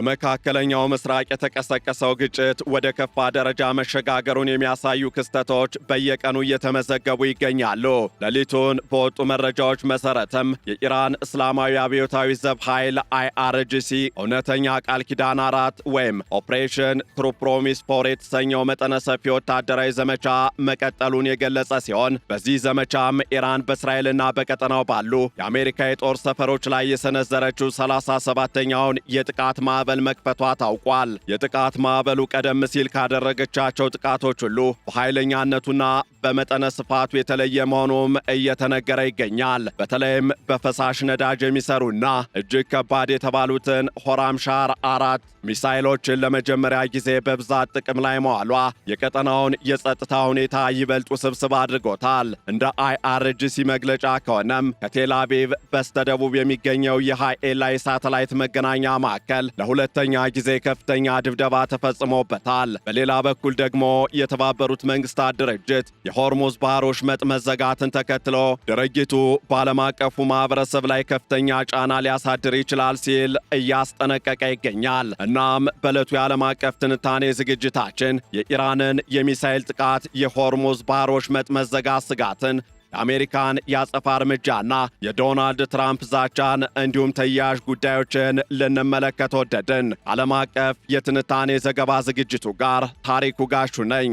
በመካከለኛው ምስራቅ የተቀሰቀሰው ግጭት ወደ ከፋ ደረጃ መሸጋገሩን የሚያሳዩ ክስተቶች በየቀኑ እየተመዘገቡ ይገኛሉ። ሌሊቱን በወጡ መረጃዎች መሰረትም የኢራን እስላማዊ አብዮታዊ ዘብ ኃይል IRGC እውነተኛ ቃል ኪዳን 4 ወይም ኦፕሬሽን ትሩ ፕሮሚስ ፎር የተሰኘው መጠነ ሰፊ ወታደራዊ ዘመቻ መቀጠሉን የገለጸ ሲሆን በዚህ ዘመቻም ኢራን በእስራኤልና በቀጠናው ባሉ የአሜሪካ የጦር ሰፈሮች ላይ የሰነዘረችው 37ኛውን የጥቃት ማዕበል መክፈቷ ታውቋል። የጥቃት ማዕበሉ ቀደም ሲል ካደረገቻቸው ጥቃቶች ሁሉ በኃይለኛነቱና በመጠነ ስፋቱ የተለየ መሆኑም እየተነገረ ይገኛል። በተለይም በፈሳሽ ነዳጅ የሚሰሩና እጅግ ከባድ የተባሉትን ሆራምሻር 4 ሚሳይሎችን ለመጀመሪያ ጊዜ በብዛት ጥቅም ላይ መዋሏ የቀጠናውን የጸጥታ ሁኔታ ይበልጥ ውስብስብ አድርጎታል። እንደ IRGC መግለጫ ከሆነም ከቴል አቪቭ በስተደቡብ የሚገኘው የሃይኤላ የሳተላይት መገናኛ ማዕከል ለሁለተኛ ጊዜ ከፍተኛ ድብደባ ተፈጽሞበታል። በሌላ በኩል ደግሞ የተባበሩት መንግስታት ድርጅት የሆርሙዝ ባህር ወሽመጥ መዘጋትን ተከትሎ ድርጊቱ በዓለም አቀፉ ማህበረሰብ ላይ ከፍተኛ ጫና ሊያሳድር ይችላል ሲል እያስጠነቀቀ ይገኛል። እናም በዕለቱ የዓለም አቀፍ ትንታኔ ዝግጅታችን የኢራንን የሚሳኤል ጥቃት፣ የሆርሙዝ ባህር ወሽመጥ መዘጋት ስጋትን፣ የአሜሪካን የአጸፋ እርምጃና የዶናልድ ትራምፕ ዛቻን እንዲሁም ተያያዥ ጉዳዮችን ልንመለከት ወደድን። ዓለም አቀፍ የትንታኔ ዘገባ ዝግጅቱ ጋር ታሪኩ ጋሹ ነኝ።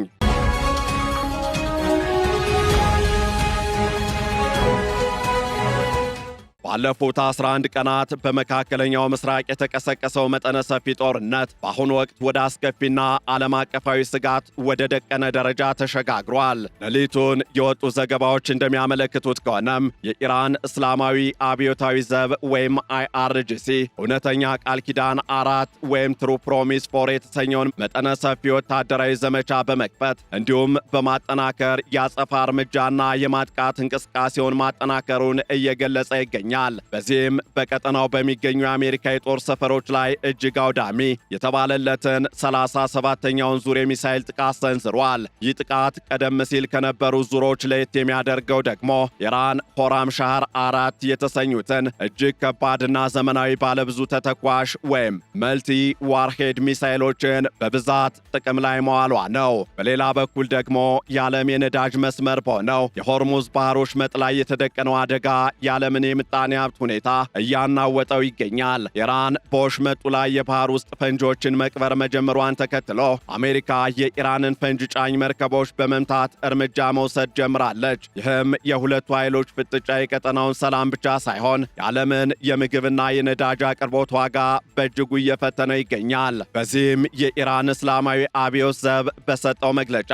ባለፉት 11 ቀናት በመካከለኛው ምስራቅ የተቀሰቀሰው መጠነ ሰፊ ጦርነት በአሁኑ ወቅት ወደ አስከፊና ዓለም አቀፋዊ ስጋት ወደ ደቀነ ደረጃ ተሸጋግሯል። ሌሊቱን የወጡ ዘገባዎች እንደሚያመለክቱት ከሆነም የኢራን እስላማዊ አብዮታዊ ዘብ ወይም IRGC እውነተኛ ቃል ኪዳን 4 ወይም ትሩ ፕሮሚስ ፎር የተሰኘውን መጠነ ሰፊ ወታደራዊ ዘመቻ በመክፈት እንዲሁም በማጠናከር የአጸፋ እርምጃና የማጥቃት እንቅስቃሴውን ማጠናከሩን እየገለጸ ይገኛል። በዚህም በቀጠናው በሚገኙ የአሜሪካ የጦር ሰፈሮች ላይ እጅግ አውዳሚ የተባለለትን 37ኛውን ዙር የሚሳኤል ጥቃት ሰንዝሯል። ይህ ጥቃት ቀደም ሲል ከነበሩ ዙሮች ለየት የሚያደርገው ደግሞ ኢራን ሆራምሻር 4 የተሰኙትን እጅግ ከባድና ዘመናዊ ባለብዙ ተተኳሽ ወይም መልቲ ዋርሄድ ሚሳኤሎችን በብዛት ጥቅም ላይ መዋሏ ነው። በሌላ በኩል ደግሞ የዓለም የነዳጅ መስመር በሆነው የሆርሙዝ ባህር ወሽመጥ ላይ የተደቀነው አደጋ የዓለምን የምጣኔ ሀብት ሁኔታ እያናወጠው ይገኛል። ኢራን በወሽመጡ ላይ የባህር ውስጥ ፈንጂዎችን መቅበር መጀመሯን ተከትሎ አሜሪካ የኢራንን ፈንጂ ጫኝ መርከቦች በመምታት እርምጃ መውሰድ ጀምራለች። ይህም የሁለቱ ኃይሎች ፍጥጫ የቀጠናውን ሰላም ብቻ ሳይሆን የዓለምን የምግብና የነዳጅ አቅርቦት ዋጋ በእጅጉ እየፈተነው ይገኛል። በዚህም የኢራን እስላማዊ አብዮት ዘብ በሰጠው መግለጫ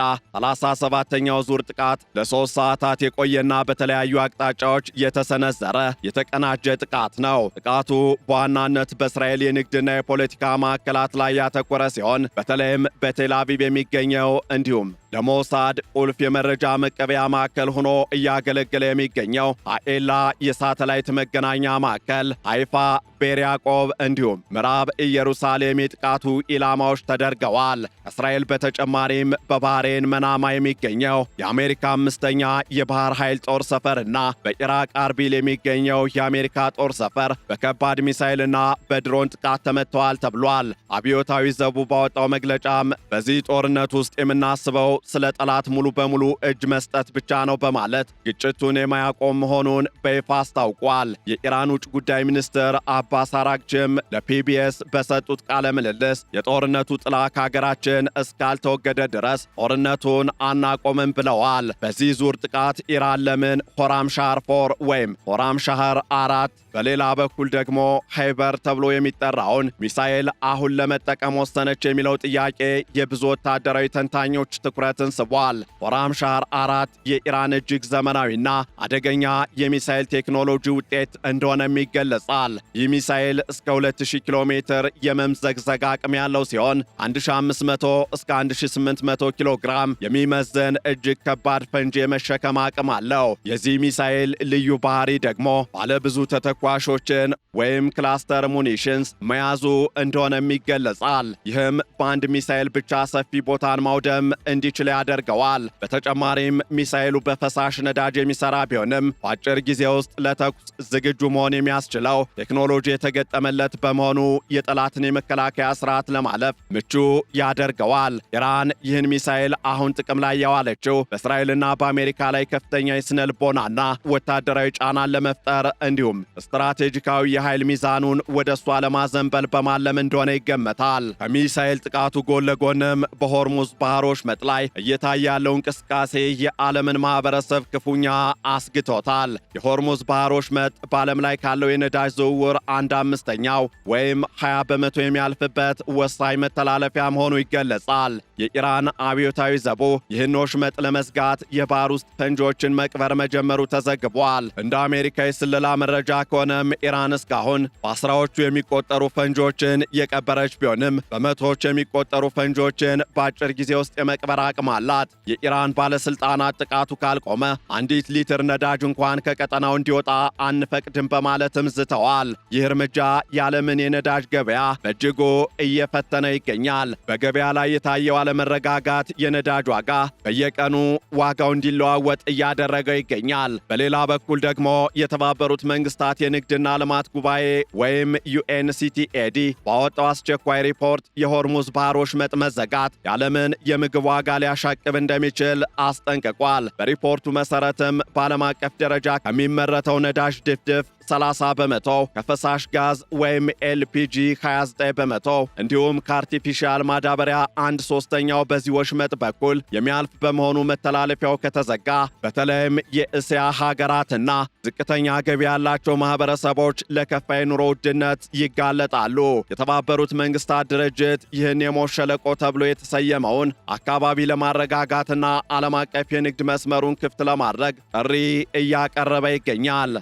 37ኛው ዙር ጥቃት ለ3 ሰዓታት የቆየና በተለያዩ አቅጣጫዎች የተሰነዘረ የተቀናጀ ጥቃት ነው። ጥቃቱ በዋናነት በእስራኤል የንግድና የፖለቲካ ማዕከላት ላይ ያተኮረ ሲሆን በተለይም በቴል አቪቭ የሚገኘው እንዲሁም ለሞሳድ ቁልፍ የመረጃ መቀበያ ማዕከል ሆኖ እያገለገለ የሚገኘው ሃይኤላ የሳተላይት መገናኛ ማዕከል፣ ሃይፋ፣ ቤር ያዕቆብ እንዲሁም ምዕራብ ኢየሩሳሌም የጥቃቱ ኢላማዎች ተደርገዋል። እስራኤል በተጨማሪም በባህሬን መናማ የሚገኘው የአሜሪካ 5ኛ የባህር ኃይል ጦር ሰፈርና በኢራቅ አርቢል የሚገኘው የአሜሪካ ጦር ሰፈር በከባድ ሚሳኤልና በድሮን ጥቃት ተመትተዋል ተብሏል። አብዮታዊ ዘቡ ባወጣው መግለጫም በዚህ ጦርነት ውስጥ የምናስበው ስለ ጠላት ሙሉ በሙሉ እጅ መስጠት ብቻ ነው በማለት ግጭቱን የማያቆም መሆኑን በይፋ አስታውቋል። የኢራን ውጭ ጉዳይ ሚኒስትር አባስ አራግቺም ለፒቢኤስ በሰጡት ቃለ ምልልስ የጦርነቱ ጥላ ከሀገራችን እስካልተወገደ ድረስ ጦርነቱን አናቆምም ብለዋል። በዚህ ዙር ጥቃት ኢራን ለምን ሆራምሻር 4 ወይም ሆራምሻር 4 በሌላ በኩል ደግሞ ሃይበር ተብሎ የሚጠራውን ሚሳኤል አሁን ለመጠቀም ወሰነች የሚለው ጥያቄ የብዙ ወታደራዊ ተንታኞች ትኩረትን ስቧል። ሆራምሻር 4 የኢራን እጅግ ዘመናዊና አደገኛ የሚሳኤል ቴክኖሎጂ ውጤት እንደሆነም ይገለጻል። ይህ ሚሳኤል እስከ 2000 ኪሎ ሜትር የመምዘግዘግ አቅም ያለው ሲሆን 1500 እስከ 1800 ኪሎ ግራም የሚመዝን እጅግ ከባድ ፈንጂ የመሸከም አቅም አለው። የዚህ ሚሳኤል ልዩ ባህሪ ደግሞ ባለብዙ ተተኳሾችን ወይም ክላስተር ሙኒሽንስ መያዙ እንደሆነም ይገለጻል። ይህም በአንድ ሚሳኤል ብቻ ሰፊ ቦታን ማውደም እንዲችል እንዲችል ያደርገዋል። በተጨማሪም ሚሳኤሉ በፈሳሽ ነዳጅ የሚሰራ ቢሆንም በአጭር ጊዜ ውስጥ ለተኩስ ዝግጁ መሆን የሚያስችለው ቴክኖሎጂ የተገጠመለት በመሆኑ የጠላትን የመከላከያ ስርዓት ለማለፍ ምቹ ያደርገዋል። ኢራን ይህን ሚሳኤል አሁን ጥቅም ላይ ያዋለችው በእስራኤልና በአሜሪካ ላይ ከፍተኛ የስነ ልቦናና ወታደራዊ ጫናን ለመፍጠር እንዲሁም ስትራቴጂካዊ የኃይል ሚዛኑን ወደ እሷ ለማዘንበል በማለም እንደሆነ ይገመታል። ከሚሳኤል ጥቃቱ ጎን ለጎንም በሆርሙዝ ባህር ወሽመጥ ላይ እየታየ ያለው እንቅስቃሴ የዓለምን ማህበረሰብ ክፉኛ አስግቶታል። የሆርሙዝ ባህር ወሽመጥ በዓለም ላይ ካለው የነዳጅ ዝውውር 1/5 ወይም 20 በመቶ የሚያልፍበት ወሳኝ መተላለፊያ መሆኑ ይገለጻል። የኢራን አብዮታዊ ዘቡ ይህን ወሽመጥ ለመዝጋት የባህር ውስጥ ፈንጂዎችን መቅበር መጀመሩ ተዘግቧል። እንደ አሜሪካ የስለላ መረጃ ከሆነም ኢራን እስካሁን በአስራዎቹ የሚቆጠሩ ፈንጂዎችን የቀበረች ቢሆንም በመቶዎች የሚቆጠሩ ፈንጂዎችን በአጭር ጊዜ ውስጥ የመቅበር አቅም አላት። የኢራን ባለስልጣናት ጥቃቱ ካልቆመ 1 ሊትር ነዳጅ እንኳን ከቀጠናው እንዲወጣ አንፈቅድም በማለትም ዝተዋል። ይህ እርምጃ የዓለምን የነዳጅ ገበያ በእጅጉ እየፈተነ ይገኛል። በገበያ ላይ የታየው አለመረጋጋት የነዳጅ ዋጋ በየቀኑ ዋጋው እንዲለዋወጥ እያደረገው ይገኛል። በሌላ በኩል ደግሞ የተባበሩት መንግስታት የንግድና ልማት ጉባኤ ወይም UNCTAD ባወጣው አስቸኳይ ሪፖርት የሆርሙዝ ባህር ወሽመጥ መዘጋት የዓለምን የምግብ ዋጋ ሊያሻቅብ እንደሚችል አስጠንቅቋል። በሪፖርቱ መሰረትም በዓለም አቀፍ ደረጃ ከሚመረተው ነዳጅ ድፍድፍ 30 በመቶ፣ ከፈሳሽ ጋዝ ወይም LPG 29 በመቶ እንዲሁም ከአርቲፊሻል ማዳበሪያ 1/3 በዚህ ወሽመጥ በኩል የሚያልፍ በመሆኑ መተላለፊያው ከተዘጋ በተለይም የእስያ ሀገራትና ዝቅተኛ ገቢ ያላቸው ማህበረሰቦች ለከፋ የኑሮ ውድነት ይጋለጣሉ። የተባበሩት መንግስታት ድርጅት ይህን የሞት ሸለቆ ተብሎ የተሰየመውን አካባቢ ለማረጋጋትና ዓለም አቀፍ የንግድ መስመሩን ክፍት ለማድረግ ጥሪ እያቀረበ ይገኛል።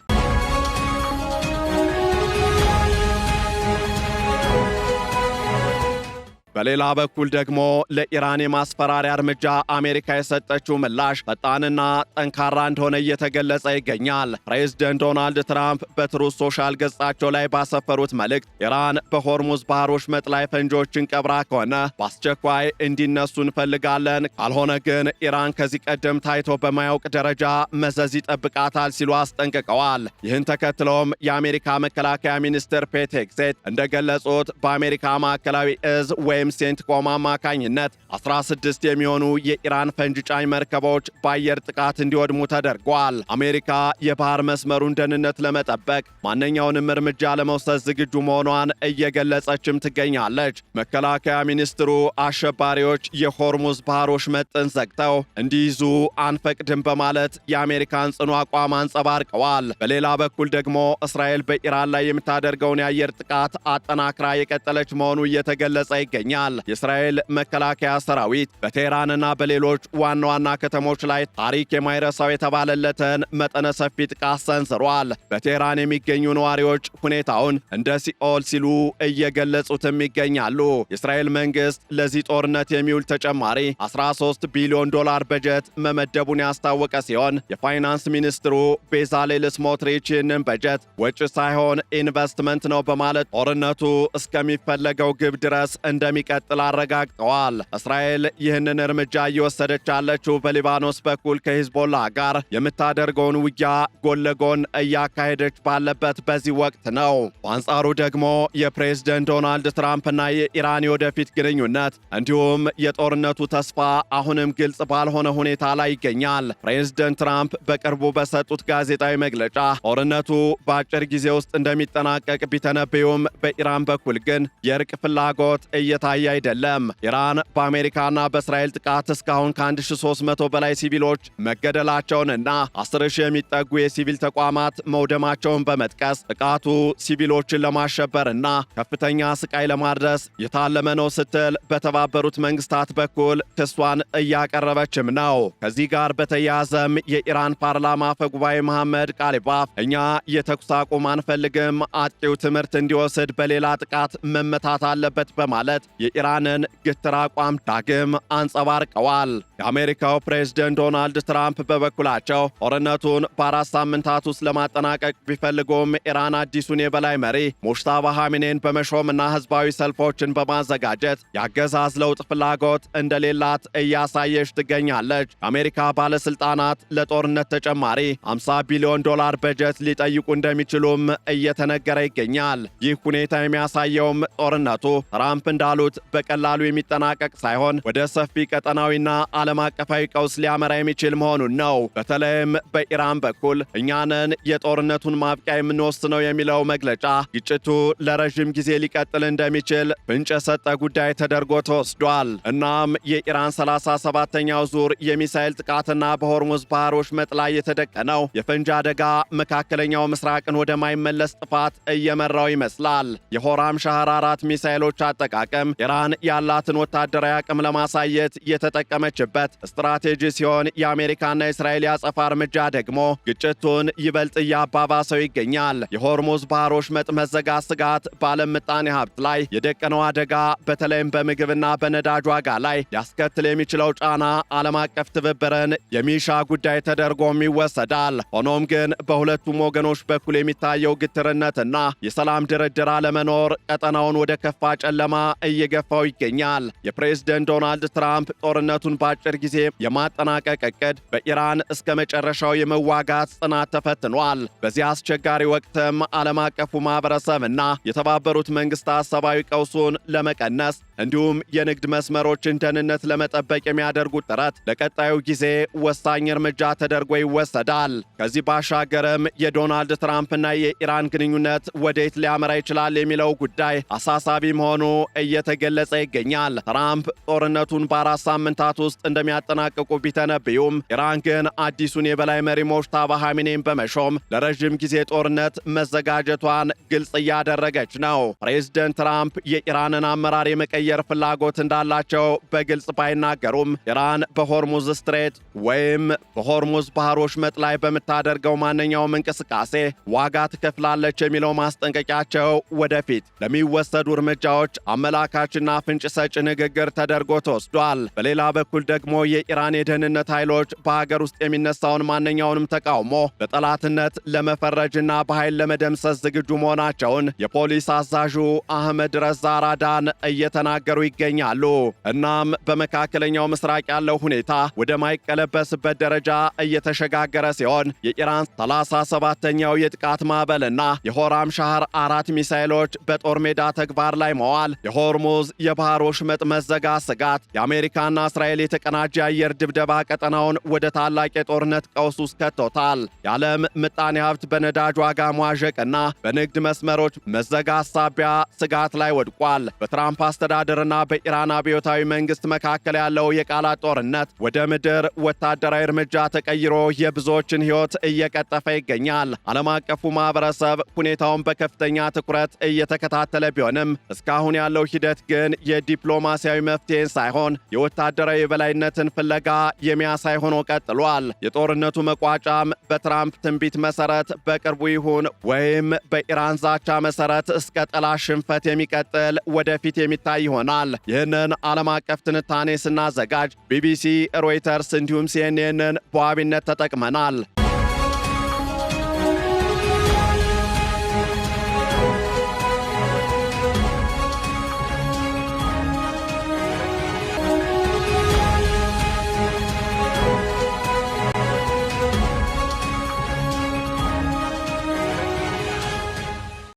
በሌላ በኩል ደግሞ ለኢራን የማስፈራሪያ እርምጃ አሜሪካ የሰጠችው ምላሽ ፈጣንና ጠንካራ እንደሆነ እየተገለጸ ይገኛል። ፕሬዝደንት ዶናልድ ትራምፕ በትሩዝ ሶሻል ገጻቸው ላይ ባሰፈሩት መልእክት ኢራን በሆርሙዝ ባህር ወሽመጥ ላይ ፈንጂዎችን ቀብራ ከሆነ በአስቸኳይ እንዲነሱ እንፈልጋለን፣ ካልሆነ ግን ኢራን ከዚህ ቀደም ታይቶ በማያውቅ ደረጃ መዘዝ ይጠብቃታል ሲሉ አስጠንቅቀዋል። ይህን ተከትሎም የአሜሪካ መከላከያ ሚኒስትር ፔት ሄግሴት እንደገለጹት በአሜሪካ ማዕከላዊ እዝ ወይም ሴንትኮም አማካኝነት 16 የሚሆኑ የኢራን ፈንጂ ጫኝ መርከቦች በአየር ጥቃት እንዲወድሙ ተደርጓል። አሜሪካ የባህር መስመሩን ደህንነት ለመጠበቅ ማንኛውንም እርምጃ ለመውሰድ ዝግጁ መሆኗን እየገለጸችም ትገኛለች። መከላከያ ሚኒስትሩ አሸባሪዎች የሆርሙዝ ባህር ወሽመጥን ዘግተው እንዲይዙ አንፈቅድም በማለት የአሜሪካን ጽኑ አቋም አንጸባርቀዋል። በሌላ በኩል ደግሞ እስራኤል በኢራን ላይ የምታደርገውን የአየር ጥቃት አጠናክራ የቀጠለች መሆኑ እየተገለጸ ይገኛል። የእስራኤል መከላከያ ሰራዊት በቴህራንና በሌሎች ዋና ዋና ከተሞች ላይ ታሪክ የማይረሳው የተባለለትን መጠነ ሰፊ ጥቃት ሰንዝሯል። በቴህራን የሚገኙ ነዋሪዎች ሁኔታውን እንደ ሲኦል ሲሉ እየገለጹትም ይገኛሉ። የእስራኤል መንግስት ለዚህ ጦርነት የሚውል ተጨማሪ $13 ቢሊዮን በጀት መመደቡን ያስታወቀ ሲሆን የፋይናንስ ሚኒስትሩ ቤዛሌል ስሞትሪች ይህንን በጀት ወጪ ሳይሆን ኢንቨስትመንት ነው በማለት ጦርነቱ እስከሚፈለገው ግብ ድረስ እንደሚቀጥል አረጋግጠዋል። እስራኤል ይህንን እርምጃ እየወሰደች ያለችው በሊባኖስ በኩል ከሂዝቦላ ጋር የምታደርገውን ውጊያ ጎን ለጎን እያካሄደች ባለበት በዚህ ወቅት ነው። በአንጻሩ ደግሞ የፕሬዝደንት ዶናልድ ትራምፕና የኢራን የወደፊት ግንኙነት እንዲሁም የጦርነቱ ተስፋ አሁንም ግልጽ ባልሆነ ሁኔታ ላይ ይገኛል። ፕሬዝደንት ትራምፕ በቅርቡ በሰጡት ጋዜጣዊ መግለጫ ጦርነቱ በአጭር ጊዜ ውስጥ እንደሚጠናቀቅ ቢተነብዩም በኢራን በኩል ግን የእርቅ ፍላጎት እየታየ አይደለም። ኢራን በአሜሪካና በእስራኤል ጥቃት እስካሁን ከ1300 በላይ ሲቪሎች መገደላቸውንና 10,000 የሚጠጉ የሲቪል ተቋማት መውደማቸውን በመጥቀስ ጥቃቱ ሲቪሎችን ለማሸበርና ከፍተኛ ስቃይ ለማድረስ የታለመ ነው ስትል በተባበሩት መንግስታት በኩል ክሷን እያቀረበችም ነው። ከዚህ ጋር በተያያዘም የኢራን ፓርላማ አፈ ጉባኤ መሐመድ ቃሊባፍ እኛ የተኩስ አቁም አንፈልግም፣ አጥቂው ትምህርት እንዲወስድ በሌላ ጥቃት መመታት አለበት በማለት የኢራንን ግትር አቋም ዳግም አንጸባርቀዋል። የአሜሪካው ፕሬዝደንት ዶናልድ ትራምፕ በበኩላቸው ጦርነቱን በ4 ሳምንታት ውስጥ ለማጠናቀቅ ቢፈልጉም ኢራን አዲሱን የበላይ መሪ ሙጅታባ ኻሜኔን በመሾምና ህዝባዊ ሰልፎችን በማዘጋጀት የአገዛዝ ለውጥ ፍላጎት እንደሌላት እያሳየች ትገኛለች። የአሜሪካ ባለስልጣናት ለጦርነት ተጨማሪ $50 ቢሊዮን በጀት ሊጠይቁ እንደሚችሉም እየተነገረ ይገኛል። ይህ ሁኔታ የሚያሳየውም ጦርነቱ ትራምፕ እንዳሉት በቀላሉ የሚጠናቀቅ ሳይሆን ወደ ሰፊ ቀጠናዊና ዓለም አቀፋዊ ቀውስ ሊያመራ የሚችል መሆኑን ነው። በተለይም በኢራን በኩል እኛንን የጦርነቱን ማብቂያ የምንወስነው የሚለው መግለጫ ግጭቱ ለረዥም ጊዜ ሊቀጥል እንደሚችል ፍንጭ የሰጠ ጉዳይ ተደርጎ ተወስዷል። እናም የኢራን 37ኛው ዙር የሚሳኤል ጥቃትና በሆርሙዝ ባህር ወሽመጥ ላይ የተደቀነው የፈንጂ አደጋ መካከለኛው ምስራቅን ወደማይመለስ ጥፋት እየመራው ይመስላል። የሆራም ሻህር 4 ሚሳኤሎች አጠቃቀም ኢራን ያላትን ወታደራዊ አቅም ለማሳየት የተጠቀመችበት ስትራቴጂ ሲሆን የአሜሪካና የእስራኤል ያጸፋ እርምጃ ደግሞ ግጭቱን ይበልጥ እያባባሰው ይገኛል። የሆርሙዝ ባህር ወሽመጥ መዘጋት ስጋት በዓለም ምጣኔ ሀብት ላይ የደቀነው አደጋ በተለይም በምግብና በነዳጅ ዋጋ ላይ ሊያስከትል የሚችለው ጫና ዓለም አቀፍ ትብብርን የሚሻ ጉዳይ ተደርጎም ይወሰዳል። ሆኖም ግን በሁለቱም ወገኖች በኩል የሚታየው ግትርነትና የሰላም ድርድር አለመኖር ቀጠናውን ወደ ከፋ ጨለማ እየገፋው ይገኛል። የፕሬዝደንት ዶናልድ ትራምፕ ጦርነቱን በአጭር ጊዜ የማጠናቀቅ ዕቅድ በኢራን እስከ መጨረሻው የመዋጋት ጽናት ተፈትኗል። በዚህ አስቸጋሪ ወቅትም ዓለም አቀፉ ማህበረሰብና የተባበሩት መንግስታት ሰብአዊ ቀውሱን ለመቀነስ እንዲሁም የንግድ መስመሮችን ደህንነት ለመጠበቅ የሚያደርጉት ጥረት ለቀጣዩ ጊዜ ወሳኝ እርምጃ ተደርጎ ይወሰዳል። ከዚህ ባሻገርም የዶናልድ ትራምፕና የኢራን ግንኙነት ወዴት ሊያመራ ይችላል የሚለው ጉዳይ አሳሳቢ መሆኑ እየተገለጸ ይገኛል። ትራምፕ ጦርነቱን በ4 ሳምንታት ውስጥ እንደሚያጠናቅቁ ቢተነብዩም ኢራን ግን አዲሱን የበላይ መሪ ሙጅታባ ኻሜኔን በመሾም ለረዥም ጊዜ ጦርነት መዘጋጀቷን ግልጽ እያደረገች ነው። ፕሬዝደንት ትራምፕ የኢራንን አመራር የመቀየር ፍላጎት እንዳላቸው በግልጽ ባይናገሩም ኢራን በሆርሙዝ ስትሬት ወይም በሆርሙዝ ባህር ወሽመጥ ላይ በምታደርገው ማንኛውም እንቅስቃሴ ዋጋ ትከፍላለች የሚለው ማስጠንቀቂያቸው ወደፊት ለሚወሰዱ እርምጃዎች አመላካችና ፍንጭ ሰጪ ንግግር ተደርጎ ተወስዷል። በሌላ በኩል ደግሞ የኢራን የደህንነት ኃይሎች በሀገር ውስጥ የሚነሳውን ማንኛውንም ተቃውሞ በጠላትነት ለመፈረጅና በኃይል ለመደምሰስ ዝግጁ መሆናቸውን የፖሊስ አዛዡ አህመድ ረዛ ራዳን እየተናገሩ ይገኛሉ። እናም በመካከለኛው ምስራቅ ያለው ሁኔታ ወደማይቀለበስበት ደረጃ እየተሸጋገረ ሲሆን የኢራን 37ኛው የጥቃት ማዕበልና የሆራም ሻህር 4 ሚሳኤሎች በጦር ሜዳ ተግባር ላይ መዋል፣ የሆርሙዝ የባህር ወሽመጥ መዘጋት ስጋት፣ የአሜሪካና እስራኤል የተቀናጀ አየር ድብደባ ቀጠናውን ወደ ታላቅ የጦርነት ቀውስ ውስጥ ከቶታል። የዓለም ምጣኔ ሀብት በነዳጅ ዋጋ መዋዠቅና በንግድ መስመሮች መዘጋት ሳቢያ ስጋት ላይ ወድቋል። በትራምፕ አስተዳደርና በኢራን አብዮታዊ መንግስት መካከል ያለው የቃላት ጦርነት ወደ ምድር ወታደራዊ እርምጃ ተቀይሮ የብዙዎችን ሕይወት እየቀጠፈ ይገኛል። ዓለም አቀፉ ማህበረሰብ ሁኔታውን በከፍተኛ ትኩረት እየተከታተለ ቢሆንም እስካሁን ያለው ሂደት ግን የዲፕሎማሲያዊ መፍትሄን ሳይሆን የወታደራዊ የበላይነትን ፍለጋ የሚያሳይ ሆኖ ቀጥሏል። የጦርነቱ መቋጫም በትራምፕ ትንቢት መሰረት በቅርቡ ይሁን ወይም በኢራን ዛቻ መሰረት እስከ ጠላት ሽንፈት የሚቀጥል ወደፊት የሚታይ ይሆናል። ይህንን ዓለም አቀፍ ትንታኔ ስናዘጋጅ ቢቢሲ፣ ሮይተርስ እንዲሁም ሲኤንኤንን በዋቢነት ተጠቅመናል።